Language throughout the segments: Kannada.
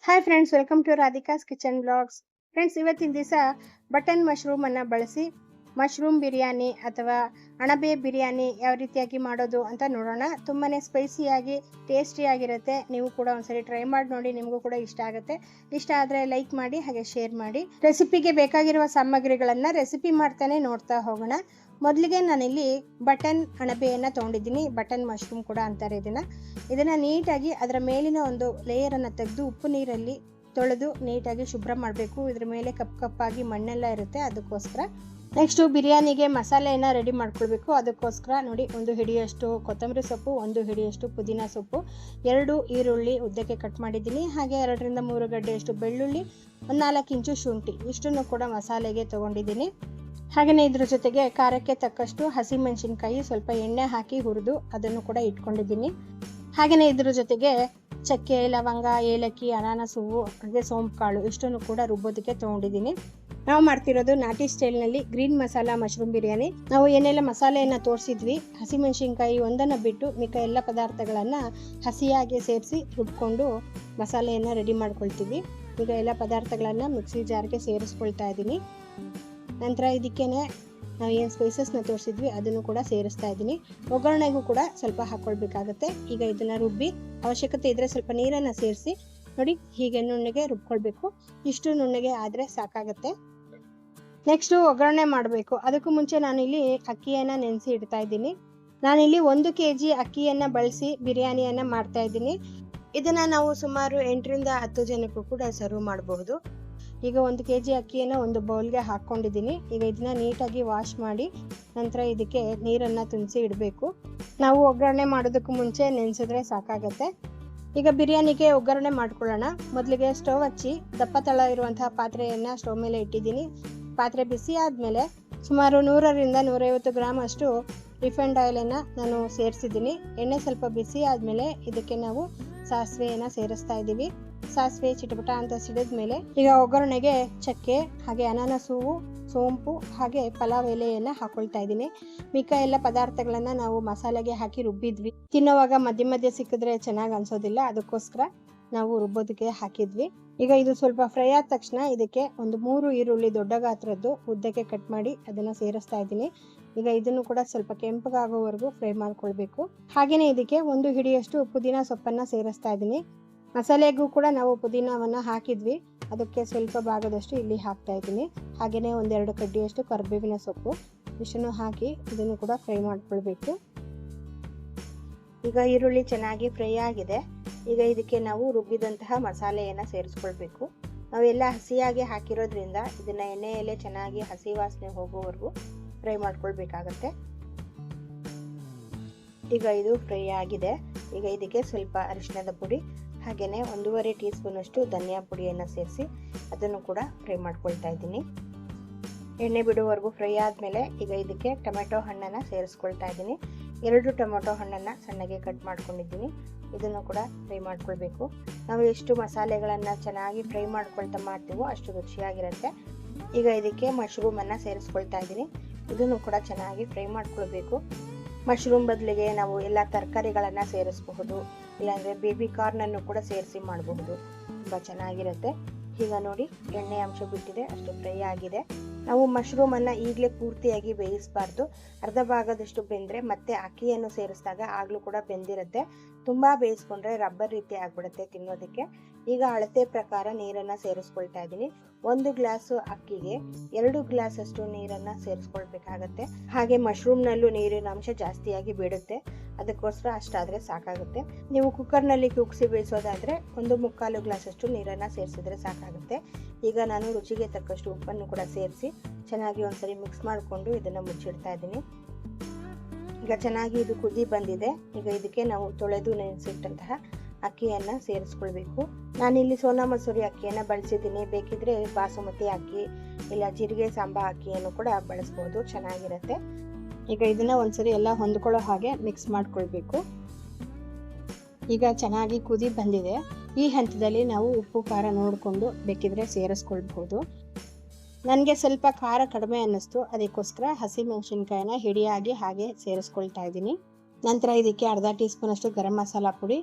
Hi friends, welcome to Radhika's kitchen blogs. Friends, ಇವತ್ತಿನ ದಿವಸ ಬಟನ್ ಮಶ್ರೂಮನ್ನು ಬಳಸಿ ಮಶ್ರೂಮ್ ಬಿರಿಯಾನಿ ಅಥವಾ ಅಣಬೆ ಬಿರಿಯಾನಿ ಯಾವ ರೀತಿಯಾಗಿ ಮಾಡೋದು ಅಂತ ನೋಡೋಣ. ತುಂಬಾ ಸ್ಪೈಸಿಯಾಗಿ ಟೇಸ್ಟಿಯಾಗಿರುತ್ತೆ. ನೀವು ಕೂಡ ಒಂದ್ಸರಿ ಟ್ರೈ ಮಾಡಿ ನೋಡಿ, ನಿಮಗೂ ಕೂಡ ಇಷ್ಟ ಆಗುತ್ತೆ. ಇಷ್ಟ ಆದರೆ ಲೈಕ್ ಮಾಡಿ, ಹಾಗೆ ಶೇರ್ ಮಾಡಿ. ರೆಸಿಪಿಗೆ ಬೇಕಾಗಿರುವ ಸಾಮಗ್ರಿಗಳನ್ನು ರೆಸಿಪಿ ಮಾಡ್ತಾನೆ ನೋಡ್ತಾ ಹೋಗೋಣ. ಮೊದಲಿಗೆ ನಾನಿಲ್ಲಿ ಬಟನ್ ಅಣಬೆಯನ್ನು ತೊಗೊಂಡಿದ್ದೀನಿ. ಬಟನ್ ಮಶ್ರೂಮ್ ಕೂಡ ಅಂತಾರೆ ಇದನ್ನು ನೀಟಾಗಿ ಅದರ ಮೇಲಿನ ಒಂದು ಲೇಯರನ್ನು ತೆಗೆದು ಉಪ್ಪು ನೀರಲ್ಲಿ ತೊಳೆದು ನೀಟಾಗಿ ಶುಭ್ರ ಮಾಡಬೇಕು. ಇದ್ರ ಮೇಲೆ ಕಪ್ಪಾಗಿ ಮಣ್ಣೆಲ್ಲ ಇರುತ್ತೆ, ಅದಕ್ಕೋಸ್ಕರ. ನೆಕ್ಸ್ಟು ಬಿರಿಯಾನಿಗೆ ಮಸಾಲೆಯನ್ನು ರೆಡಿ ಮಾಡ್ಕೊಳ್ಬೇಕು. ಅದಕ್ಕೋಸ್ಕರ ನೋಡಿ, 1 ಹಿಡಿಯಷ್ಟು ಕೊತ್ತಂಬರಿ ಸೊಪ್ಪು, 1 ಹಿಡಿಯಷ್ಟು ಪುದೀನ ಸೊಪ್ಪು, 2 ಈರುಳ್ಳಿ ಉದ್ದಕ್ಕೆ ಕಟ್ ಮಾಡಿದ್ದೀನಿ, ಹಾಗೆ 2 ರಿಂದ 3 ಗಡ್ಡೆಯಷ್ಟು ಬೆಳ್ಳುಳ್ಳಿ, 4 ಇಂಚು ಶುಂಠಿ, ಇಷ್ಟನ್ನು ಕೂಡ ಮಸಾಲೆಗೆ ತೊಗೊಂಡಿದ್ದೀನಿ. ಹಾಗೆಯೇ ಇದ್ರ ಜೊತೆಗೆ ಖಾರಕ್ಕೆ ತಕ್ಕಷ್ಟು ಹಸಿಮೆಣಸಿನ್ಕಾಯಿ, ಸ್ವಲ್ಪ ಎಣ್ಣೆ ಹಾಕಿ ಹುರಿದು ಅದನ್ನು ಕೂಡ ಇಟ್ಕೊಂಡಿದ್ದೀನಿ. ಹಾಗೆಯೇ ಇದ್ರ ಜೊತೆಗೆ ಚಕ್ಕೆ, ಲವಂಗ, ಏಲಕ್ಕಿ, ಅನಾನಸ್ ಹೂವು, ಹಾಗೆ ಸೋಂಪು ಕಾಳು ಇಷ್ಟನ್ನು ಕೂಡ ರುಬ್ಬೋದಕ್ಕೆ ತೊಗೊಂಡಿದ್ದೀನಿ. ನಾವು ಮಾಡ್ತಿರೋದು ನಾಟಿ ಸ್ಟೈಲ್ನಲ್ಲಿ ಗ್ರೀನ್ ಮಸಾಲ ಮಶ್ರೂಮ್ ಬಿರಿಯಾನಿ. ನಾವು ಏನೆಲ್ಲ ಮಸಾಲೆಯನ್ನು ತೋರಿಸಿದ್ವಿ, ಹಸಿಮೆಣಸಿನ್ಕಾಯಿ ಒಂದನ್ನು ಬಿಟ್ಟು ಮಿಕ್ಕ ಎಲ್ಲ ಪದಾರ್ಥಗಳನ್ನು ಹಸಿಯಾಗಿ ಸೇರಿಸಿ ರುಬ್ಕೊಂಡು ಮಸಾಲೆಯನ್ನು ರೆಡಿ ಮಾಡ್ಕೊಳ್ತೀವಿ. ಈಗ ಎಲ್ಲ ಪದಾರ್ಥಗಳನ್ನು ಮಿಕ್ಸಿ ಜಾರ್ಗೆ ಸೇರಿಸ್ಕೊಳ್ತಾ ಇದ್ದೀನಿ. ನಂತರ ಇದಕ್ಕೇನೆ ನಾವು ಏನು ಸ್ಪೈಸಸ್ನ ತೋರಿಸಿದ್ವಿ ಅದನ್ನು ಕೂಡ ಸೇರಿಸ್ತಾ ಇದ್ದೀನಿ. ಒಗ್ಗರಣೆಗೂ ಕೂಡ ಸ್ವಲ್ಪ ಹಾಕ್ಕೊಳ್ಬೇಕಾಗತ್ತೆ. ಈಗ ಇದನ್ನು ರುಬ್ಬಿ ಅವಶ್ಯಕತೆ ಇದ್ದರೆ ಸ್ವಲ್ಪ ನೀರನ್ನು ಸೇರಿಸಿ ನೋಡಿ, ಹೀಗೆ ನುಣ್ಣಗೆ ರುಬ್ಕೊಳ್ಬೇಕು. ಇಷ್ಟು ನುಣ್ಣಗೆ ಆದರೆ ಸಾಕಾಗತ್ತೆ. ನೆಕ್ಸ್ಟು ಒಗ್ಗರಣೆ ಮಾಡಬೇಕು. ಅದಕ್ಕೂ ಮುಂಚೆ ನಾನಿಲ್ಲಿ ಅಕ್ಕಿಯನ್ನು ನೆನೆಸಿ ಇಡ್ತಾ ಇದ್ದೀನಿ. ನಾನಿಲ್ಲಿ 1 kg ಅಕ್ಕಿಯನ್ನು ಬಳಸಿ ಬಿರಿಯಾನಿಯನ್ನು ಮಾಡ್ತಾ ಇದ್ದೀನಿ. ಇದನ್ನು ನಾವು ಸುಮಾರು 8 ರಿಂದ 10 ಜನಕ್ಕೂ ಕೂಡ ಸರ್ವ್ ಮಾಡಬಹುದು. ಈಗ 1 kg ಅಕ್ಕಿಯನ್ನು ಒಂದು ಬೌಲ್ಗೆ ಹಾಕ್ಕೊಂಡಿದ್ದೀನಿ. ಈಗ ಇದನ್ನ ನೀಟಾಗಿ ವಾಶ್ ಮಾಡಿ ನಂತರ ಇದಕ್ಕೆ ನೀರನ್ನು ತುಂಬಿಸಿ ಇಡಬೇಕು. ನಾವು ಒಗ್ಗರಣೆ ಮಾಡೋದಕ್ಕೂ ಮುಂಚೆ ನೆನೆಸಿದ್ರೆ ಸಾಕಾಗತ್ತೆ. ಈಗ ಬಿರಿಯಾನಿಗೆ ಒಗ್ಗರಣೆ ಮಾಡ್ಕೊಳ್ಳೋಣ. ಮೊದಲಿಗೆ ಸ್ಟವ್ ಹಚ್ಚಿ ದಪ್ಪ ತಳ ಇರುವಂತಹ ಪಾತ್ರೆಯನ್ನು ಸ್ಟವ್ ಮೇಲೆ ಇಟ್ಟಿದ್ದೀನಿ. ಪಾತ್ರೆ ಬಿಸಿ ಆದಮೇಲೆ ಸುಮಾರು 100 ರಿಂದ 150 ಗ್ರಾಮ್ ಅಷ್ಟು ರಿಫೈಂಡ್ ಆಯಿಲನ್ನು ನಾನು ಸೇರಿಸಿದ್ದೀನಿ. ಎಣ್ಣೆ ಸ್ವಲ್ಪ ಬಿಸಿ ಆದಮೇಲೆ ಇದಕ್ಕೆ ನಾವು ಸಾಸಿವೆಯನ್ನು ಸೇರಿಸ್ತಾ ಇದ್ದೀವಿ. ಸಾಸಿವೆ ಚಿಟಪಟ ಅಂತ ಸಿಡಿದ ಮೇಲೆ ಈಗ ಒಗ್ಗರಣೆಗೆ ಚಕ್ಕೆ, ಹಾಗೆ ಅನಾನಸ್ ಹೂವು, ಸೋಂಪು, ಹಾಗೆ ಪಲಾವ್ ಎಲೆಯನ್ನು ಹಾಕೊಳ್ತಾ ಇದ್ದೀನಿ. ಮಿಕ್ಕ ಎಲ್ಲ ಪದಾರ್ಥಗಳನ್ನು ನಾವು ಮಸಾಲೆಗೆ ಹಾಕಿ ರುಬ್ಬಿದ್ವಿ. ತಿನ್ನೋವಾಗ ಮಧ್ಯೆ ಮಧ್ಯೆ ಸಿಕ್ಕಿದ್ರೆ ಚೆನ್ನಾಗಿ ಅನ್ಸೋದಿಲ್ಲ, ಅದಕ್ಕೋಸ್ಕರ ನಾವು ರುಬ್ಬೋದಕ್ಕೆ ಹಾಕಿದ್ವಿ. ಈಗ ಇದು ಸ್ವಲ್ಪ ಫ್ರೈ ಆದ ತಕ್ಷಣ ಇದಕ್ಕೆ ಒಂದು 3 ಈರುಳ್ಳಿ ದೊಡ್ಡ ಗಾತ್ರದ್ದು ಉದ್ದಕ್ಕೆ ಕಟ್ ಮಾಡಿ ಅದನ್ನು ಸೇರಿಸ್ತಾ ಇದ್ದೀನಿ. ಈಗ ಇದನ್ನು ಕೂಡ ಸ್ವಲ್ಪ ಕೆಂಪಗಾಗೋವರೆಗೂ ಫ್ರೈ ಮಾಡ್ಕೊಳ್ಬೇಕು. ಹಾಗೆಯೇ ಇದಕ್ಕೆ 1 ಹಿಡಿಯಷ್ಟು ಪುದೀನ ಸೊಪ್ಪನ್ನು ಸೇರಿಸ್ತಾ ಇದ್ದೀನಿ. ಮಸಾಲೆಗೂ ಕೂಡ ನಾವು ಪುದೀನವನ್ನು ಹಾಕಿದ್ವಿ, ಅದಕ್ಕೆ ಸ್ವಲ್ಪ ಭಾಗದಷ್ಟು ಇಲ್ಲಿ ಹಾಕ್ತಾ ಇದ್ದೀನಿ. ಹಾಗೆಯೇ 1-2 ಕಡ್ಡಿಯಷ್ಟು ಕರಿಬೇವಿನ ಸೊಪ್ಪು ಇಷ್ಟನ್ನು ಹಾಕಿ ಇದನ್ನು ಕೂಡ ಫ್ರೈ ಮಾಡ್ಕೊಳ್ಬೇಕು. ಈಗ ಈರುಳ್ಳಿ ಚೆನ್ನಾಗಿ ಫ್ರೈ ಆಗಿದೆ. ಈಗ ಇದಕ್ಕೆ ನಾವು ರುಬ್ಬಿದಂತಹ ಮಸಾಲೆಯನ್ನು ಸೇರಿಸ್ಕೊಳ್ಬೇಕು. ನಾವೆಲ್ಲ ಹಸಿಯಾಗಿ ಹಾಕಿರೋದ್ರಿಂದ ಇದನ್ನು ಎಣ್ಣೆಯಲ್ಲೇ ಚೆನ್ನಾಗಿ ಹಸಿ ವಾಸನೆ ಹೋಗೋವರೆಗೂ ಫ್ರೈ ಮಾಡ್ಕೊಳ್ಬೇಕಾಗತ್ತೆ. ಈಗ ಇದು ಫ್ರೈ ಆಗಿದೆ. ಈಗ ಇದಕ್ಕೆ ಸ್ವಲ್ಪ ಅರಿಶಿಣದ ಪುಡಿ, ಹಾಗೆಯೇ 1.5 ಟೀ ಸ್ಪೂನ್ ಅಷ್ಟು ಧನಿಯಾ ಪುಡಿಯನ್ನು ಸೇರಿಸಿ ಅದನ್ನು ಕೂಡ ಫ್ರೈ ಮಾಡ್ಕೊಳ್ತಾ ಇದ್ದೀನಿ. ಎಣ್ಣೆ ಬಿಡುವವರೆಗೂ ಫ್ರೈ ಆದಮೇಲೆ ಈಗ ಇದಕ್ಕೆ ಟೊಮೆಟೊ ಹಣ್ಣನ್ನು ಸೇರಿಸ್ಕೊಳ್ತಾ ಇದ್ದೀನಿ. 2 ಟೊಮೆಟೊ ಹಣ್ಣನ್ನು ಸಣ್ಣಗೆ ಕಟ್ ಮಾಡ್ಕೊಂಡಿದ್ದೀನಿ. ಇದನ್ನು ಕೂಡ ಫ್ರೈ ಮಾಡ್ಕೊಳ್ಬೇಕು. ನಾವು ಎಷ್ಟು ಮಸಾಲೆಗಳನ್ನು ಚೆನ್ನಾಗಿ ಫ್ರೈ ಮಾಡ್ಕೊಳ್ತಾ ಮಾಡ್ತೀವೋ ಅಷ್ಟು ರುಚಿಯಾಗಿರುತ್ತೆ. ಈಗ ಇದಕ್ಕೆ ಮಶ್ರೂಮನ್ನು ಸೇರಿಸ್ಕೊಳ್ತಾ ಇದ್ದೀನಿ. ಇದನ್ನು ಕೂಡ ಚೆನ್ನಾಗಿ ಫ್ರೈ ಮಾಡ್ಕೊಳ್ಬೇಕು. ಮಶ್ರೂಮ್ ಬದಲಿಗೆ ನಾವು ಎಲ್ಲ ತರಕಾರಿಗಳನ್ನು ಸೇರಿಸಬಹುದು, ಇಲ್ಲಾಂದರೆ ಬೇಬಿ ಕಾರ್ನನ್ನು ಕೂಡ ಸೇರಿಸಿ ಮಾಡಬಹುದು. ತುಂಬ ಚೆನ್ನಾಗಿರುತ್ತೆ. ಈಗ ನೋಡಿ, ಎಣ್ಣೆ ಅಂಶ ಬಿಟ್ಟಿದೆ, ಅಷ್ಟು ಫ್ರೈ ಆಗಿದೆ. ನಾವು ಮಶ್ರೂಮನ್ನು ಈಗಲೇ ಪೂರ್ತಿಯಾಗಿ ಬೇಯಿಸಬಾರ್ದು. ಅರ್ಧ ಭಾಗದಷ್ಟು ಬೆಂದರೆ ಮತ್ತೆ ಅಕ್ಕಿಯನ್ನು ಸೇರಿಸಿದಾಗ ಆಗಲೂ ಕೂಡ ಬೆಂದಿರುತ್ತೆ. ತುಂಬ ಬೇಯಿಸ್ಕೊಂಡ್ರೆ ರಬ್ಬರ್ ರೀತಿ ಆಗಿಬಿಡುತ್ತೆ ತಿನ್ನೋದಕ್ಕೆ. ಈಗ ಅಳತೆ ಪ್ರಕಾರ ನೀರನ್ನು ಸೇರಿಸ್ಕೊಳ್ತಾ ಇದ್ದೀನಿ. 1 ಗ್ಲಾಸು ಅಕ್ಕಿಗೆ 2 ಗ್ಲಾಸ್ ಅಷ್ಟು ನೀರನ್ನು ಸೇರಿಸ್ಕೊಳ್ಬೇಕಾಗತ್ತೆ. ಹಾಗೆ ಮಶ್ರೂಮ್ನಲ್ಲೂ ನೀರಿನ ಅಂಶ ಜಾಸ್ತಿಯಾಗಿ ಬಿಡುತ್ತೆ, ಅದಕ್ಕೋಸ್ಕರ ಅಷ್ಟಾದರೆ ಸಾಕಾಗುತ್ತೆ. ನೀವು ಕುಕ್ಕರ್ನಲ್ಲಿ ಕುಗ್ಸಿ ಬೇಯಿಸೋದಾದರೆ 1/4 ಗ್ಲಾಸ್ ಅಷ್ಟು ನೀರನ್ನು ಸೇರಿಸಿದ್ರೆ ಸಾಕಾಗುತ್ತೆ. ಈಗ ನಾನು ರುಚಿಗೆ ತಕ್ಕಷ್ಟು ಉಪ್ಪನ್ನು ಕೂಡ ಸೇರಿಸಿ ಚೆನ್ನಾಗಿ ಒಂದ್ಸರಿ ಮಿಕ್ಸ್ ಮಾಡಿಕೊಂಡು ಇದನ್ನು ಮುಚ್ಚಿಡ್ತಾ ಇದ್ದೀನಿ. ಈಗ ಚೆನ್ನಾಗಿ ಇದು ಕುದಿ ಬಂದಿದೆ. ಈಗ ಇದಕ್ಕೆ ನಾವು ತೊಳೆದು ನೆನೆಸಿಟ್ಟಂತಹ ಅಕ್ಕಿಯನ್ನು ಸೇರಿಸ್ಕೊಳ್ಬೇಕು. ನಾನಿಲ್ಲಿ ಸೋನಾ ಮಸೂರಿ ಅಕ್ಕಿಯನ್ನು ಬಳಸಿದ್ದೀನಿ. ಬೇಕಿದ್ರೆ ಬಾಸುಮತಿ ಅಕ್ಕಿ ಇಲ್ಲ ಜೀರಿಗೆ ಸಾಂಬಾ ಅಕ್ಕಿಯನ್ನು ಕೂಡ ಬಳಸ್ಬೋದು, ಚೆನ್ನಾಗಿರುತ್ತೆ. ಈಗ ಇದನ್ನು ಒಂದ್ಸರಿ ಎಲ್ಲ ಹೊಂದ್ಕೊಳ್ಳೋ ಹಾಗೆ ಮಿಕ್ಸ್ ಮಾಡ್ಕೊಳ್ಬೇಕು. ಈಗ ಚೆನ್ನಾಗಿ ಕುದಿ ಬಂದಿದೆ. ಈ ಹಂತದಲ್ಲಿ ನಾವು ಉಪ್ಪು ಖಾರ ನೋಡಿಕೊಂಡು ಬೇಕಿದ್ರೆ ಸೇರಿಸ್ಕೊಳ್ಬಹುದು. ನನಗೆ ಸ್ವಲ್ಪ ಖಾರ ಕಡಿಮೆ ಅನ್ನಿಸ್ತು, ಅದಕ್ಕೋಸ್ಕರ ಹಸಿಮೆಣಸಿನ್ಕಾಯಿನ ಹಿಡಿಯಾಗಿ ಹಾಗೆ ಸೇರಿಸ್ಕೊಳ್ತಾ ಇದ್ದೀನಿ. ನಂತರ ಇದಕ್ಕೆ ಅರ್ಧ ಟೀ ಸ್ಪೂನ್ ಅಷ್ಟು ಗರಂ ಮಸಾಲ ಪುಡಿ,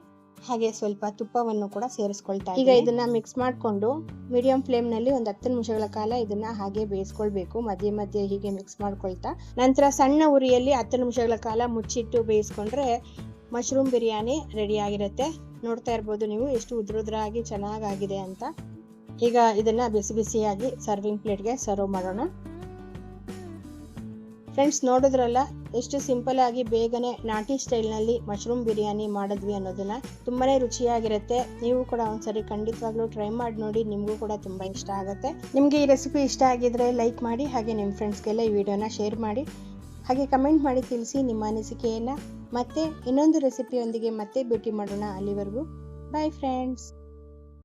ಹಾಗೆ ಸ್ವಲ್ಪ ತುಪ್ಪವನ್ನು ಕೂಡ ಸೇರಿಸ್ಕೊಳ್ತಾ ಇದ್ದೀನಿ. ಈಗ ಇದನ್ನ ಮಿಕ್ಸ್ ಮಾಡಿಕೊಂಡು ಮೀಡಿಯಂ ಫ್ಲೇಮ್ ನಲ್ಲಿ ಒಂದು 10 ನಿಮಿಷಗಳ ಕಾಲ ಇದನ್ನ ಹಾಗೆ ಬೇಯಿಸ್ಕೊಳ್ಬೇಕು. ಮಧ್ಯೆ ಮಧ್ಯೆ ಹೀಗೆ ಮಿಕ್ಸ್ ಮಾಡ್ಕೊಳ್ತಾ ನಂತರ ಸಣ್ಣ ಉರಿಯಲ್ಲಿ 10 ನಿಮಿಷಗಳ ಕಾಲ ಮುಚ್ಚಿಟ್ಟು ಬೇಯಿಸ್ಕೊಂಡ್ರೆ ಮಶ್ರೂಮ್ ಬಿರಿಯಾನಿ ರೆಡಿ ಆಗಿರುತ್ತೆ. ನೋಡ್ತಾ ಇರ್ಬೋದು ನೀವು ಎಷ್ಟು ಉದ್ರುದ್ರಾಗಿ ಚೆನ್ನಾಗಾಗಿದೆ ಅಂತ. ಈಗ ಇದನ್ನ ಬಿಸಿ ಬಿಸಿಯಾಗಿ ಸರ್ವಿಂಗ್ ಪ್ಲೇಟ್ಗೆ ಸರ್ವ್ ಮಾಡೋಣ. ಫ್ರೆಂಡ್ಸ್, ನೋಡಿದ್ರಲ್ಲ ಎಷ್ಟು ಸಿಂಪಲ್ ಆಗಿ ಬೇಗನೆ ನಾಟಿ ಸ್ಟೈಲ್ನಲ್ಲಿ ಮಶ್ರೂಮ್ ಬಿರಿಯಾನಿ ಮಾಡಿದ್ವಿ ಅನ್ನೋದನ್ನ. ತುಂಬಾನೇ ರುಚಿಯಾಗಿರುತ್ತೆ. ನೀವು ಕೂಡ ಒಂದ್ಸರಿ ಖಂಡಿತವಾಗ್ಲೂ ಟ್ರೈ ಮಾಡಿ ನೋಡಿ, ನಿಮಗೂ ಕೂಡ ತುಂಬಾ ಇಷ್ಟ ಆಗುತ್ತೆ. ನಿಮಗೆ ಈ ರೆಸಿಪಿ ಇಷ್ಟ ಆಗಿದ್ರೆ ಲೈಕ್ ಮಾಡಿ, ಹಾಗೆ ನಿಮ್ಮ ಫ್ರೆಂಡ್ಸ್ಗೆಲ್ಲ ಈ ವಿಡಿಯೋನ ಶೇರ್ ಮಾಡಿ, ಹಾಗೆ ಕಮೆಂಟ್ ಮಾಡಿ ತಿಳಿಸಿ ನಿಮ್ಮ ಅನಿಸಿಕೆಯನ್ನ. ಮತ್ತೆ ಇನ್ನೊಂದು ರೆಸಿಪಿಯೊಂದಿಗೆ ಮತ್ತೆ ಭೇಟಿ ಮಾಡೋಣ. ಅಲ್ಲಿವರೆಗೂ ಬಾಯ್ ಫ್ರೆಂಡ್ಸ್.